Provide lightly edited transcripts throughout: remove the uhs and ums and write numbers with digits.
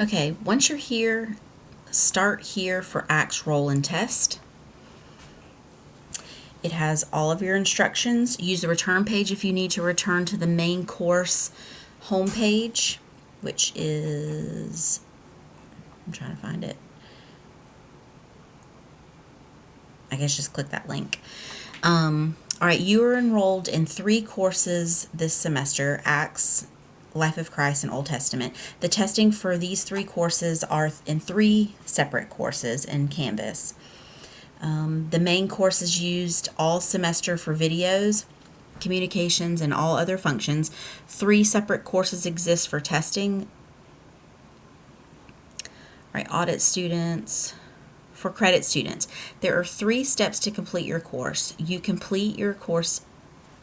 Okay, once you're here, start here for ACTS Roll and Test. It has all of your instructions. Use the return page if you need to return to the main course homepage, which is, I'm trying to find it. I guess just click that link. All right, you are enrolled in 3 courses this semester: Acts, Life of Christ, and Old Testament. The testing for these 3 courses are in 3 separate courses in Canvas. The main course is used all semester for videos, communications, and all other functions. 3 separate courses exist for testing. All right, audit students. For credit students, there are 3 steps to complete your course. You complete your course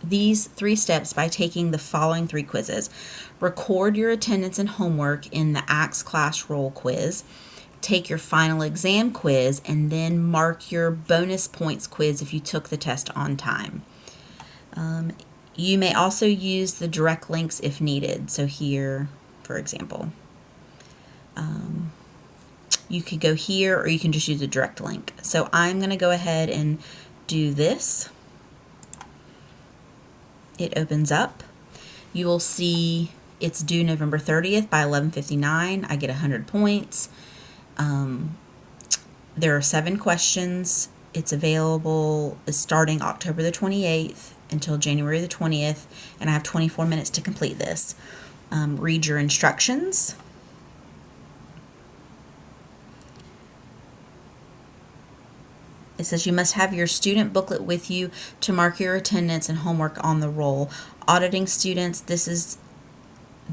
these 3 steps by taking the following 3 quizzes. Record your attendance and homework in the ACTS Class Roll quiz. Take your final exam quiz, and then mark your bonus points quiz if you took the test on time. You may also use the direct links if needed. So here, for example, you could go here, or you can just use a direct link. So I'm going to go ahead and do this. It opens up. You will see it's due November 30th by 11:59. I get 100 points. There are 7 questions. It's available starting October the 28th until January the 20th, and I have 24 minutes to complete this. Read your instructions. It says you must have your student booklet with you to mark your attendance and homework on the roll. Auditing students, this is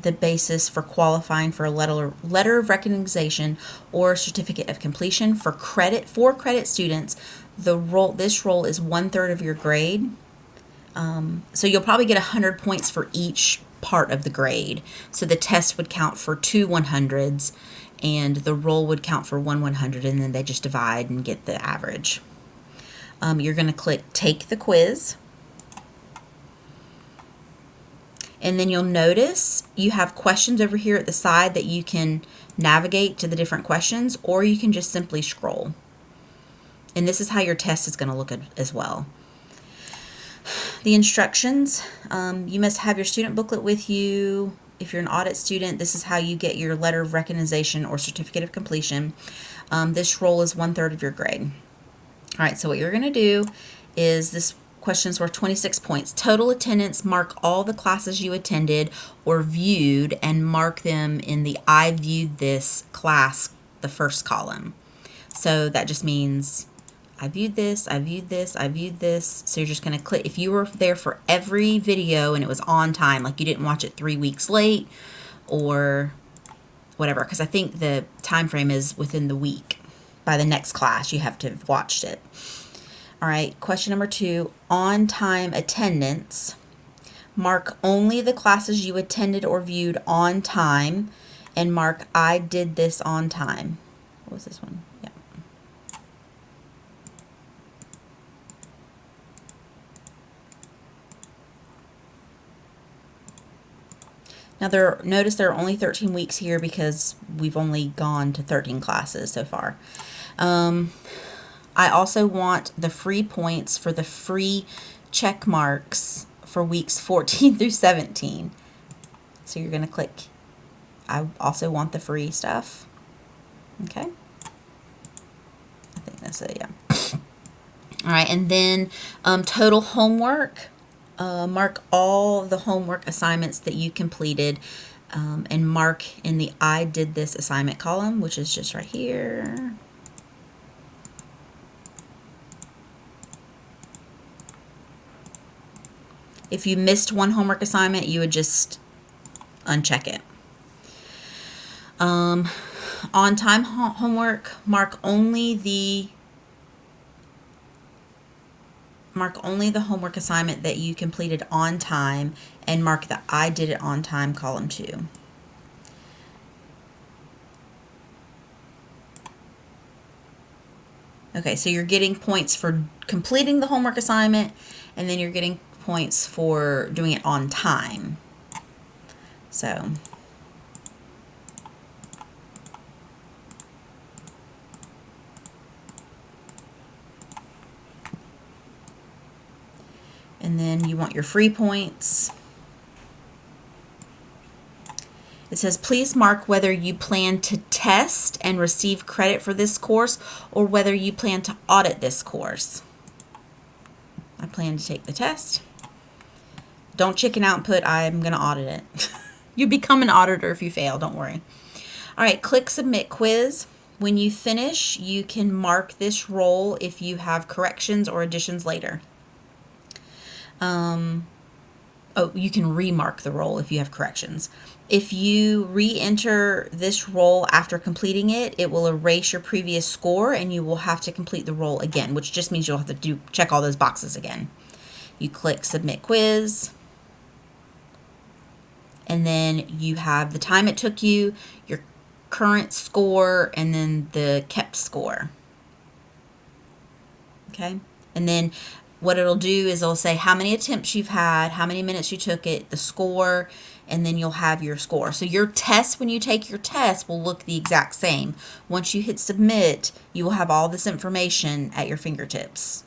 the basis for qualifying for a letter of recognition or certificate of completion. For credit students, this roll is 1/3 of your grade. So you'll probably get 100 points for each part of the grade. So the test would count for 2 100s, and the roll would count for 1 100, and then they just divide and get the average. You're going to click Take the Quiz. And then you'll notice you have questions over here at the side that you can navigate to the different questions, or you can just simply scroll. And this is how your test is going to look as well. The instructions, you must have your student booklet with you. If you're an audit student, this is how you get your letter of recognition or certificate of completion. This roll is 1/3 of your grade. All right, so what you're going to do is, this question's worth 26 points. Total attendance, mark all the classes you attended or viewed and mark them in the I viewed this class, the first column. So that just means I viewed this, I viewed this, I viewed this. So you're just going to click, if you were there for every video and it was on time, like you didn't watch it 3 weeks late or whatever, because I think the time frame is within the week. By the next class, you have to have watched it. All right, question number 2, on-time attendance. Mark only the classes you attended or viewed on time, and mark I did this on time. What was this one? Yeah. Now notice there are only 13 weeks here because we've only gone to 13 classes so far. I also want the free points for the free check marks for weeks 14 through 17. So you're going to click, I also want the free stuff. Okay. I think that's it, yeah. All right, and then total homework. Mark all the homework assignments that you completed, and mark in the I did this assignment column, which is just right here. If you missed one homework assignment, you would just uncheck it. On-time homework, mark only the homework assignment that you completed on time, and mark the I did it on time column 2. Okay, so you're getting points for completing the homework assignment, and then you're getting points for doing it on time. So And then you want your free points. It says, please mark whether you plan to test and receive credit for this course or whether you plan to audit this course. I plan to take the test. Don't chicken out and put, I'm going to audit it. You become an auditor if you fail, don't worry. All right, click Submit Quiz. When you finish, you can mark this roll if you have corrections or additions later. You can remark the roll if you have corrections. If you re-enter this roll after completing it, it will erase your previous score and you will have to complete the roll again, which just means you'll have to check all those boxes again. You click Submit Quiz, and then you have the time it took you, your current score, and then the kept score. Okay, and then what it'll do is it'll say how many attempts you've had, how many minutes you took it, the score, and then you'll have your score. So your test, when you take your test, will look the exact same. Once you hit submit, you will have all this information at your fingertips.